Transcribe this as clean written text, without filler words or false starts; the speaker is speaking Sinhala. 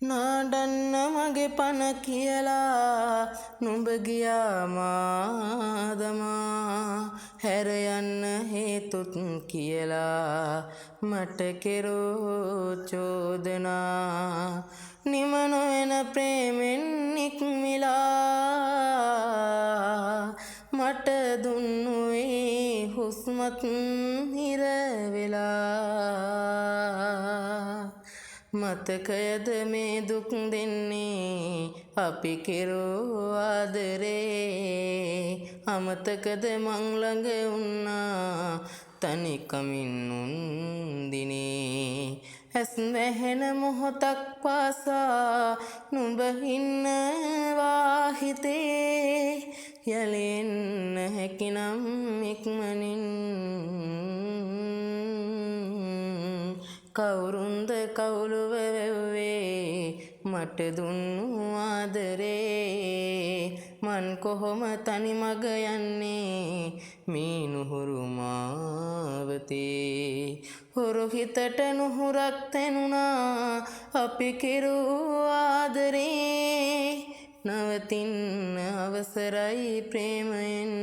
නාඩන්න මගේ පන කියලා නුඹ ගියා මාදමා හැර යන්න හේතුත් කියලා මට කෙරෝ චෝදනා නිම නොවන ප්‍රේමෙන් නික්මිලා මට දුන්නුවේ හුස්මත් හිර වෙලා මතකයද මේ දුක් දෙන්නේ අපි කෙරෝ ආදරේ අමතකද මං ළඟ උන්නා තනිකමින් උන්දිනේ ඇස් වැහෙන මොහොතක් පාසා නුඹ ඉන්නවා හිතේ යලෙන්න හැකිනම් ඉක්මනින් කවුරුන්ද කවුළුව වෙව්වේ මට දුන්නු ආදරේ මන් කොහොම තනි මග යන්නේ මේ නුහුරු මාවතේ හුරු හිතට නුහුරක් තැනුණා අපි කෙරූ ආදරේ නවතින්න අවසරයි ප්‍රේමයෙන්